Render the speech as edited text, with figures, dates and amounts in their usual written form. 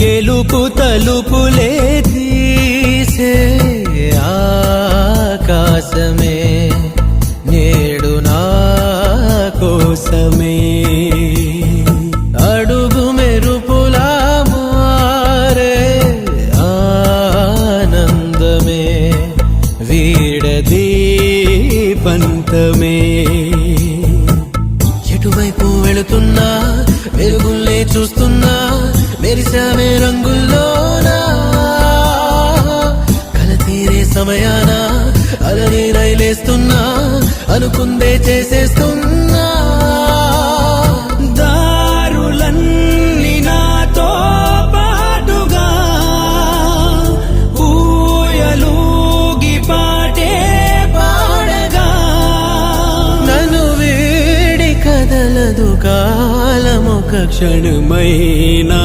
గెలుపు తలుపులే తీసే ఆకాశమే నేడు నా కోసమే అడుగు మెరుపులా మారే ఆనందమే వీడది పంతమే ఎటువైపు వెళుతున్నా వెలుగుల్లే చూస్తున్నా మెరిసామే రంగుల్లోనా కల తీరే సమయాన అలనే రైలేస్తున్నా అనుకుందే చేసేస్తున్నా దారులన్నీ నాతో పాటుగా ఊయలూగి పాటే పాడగా నన్ను వీడి కదలదు కాలమొక క్షణమైనా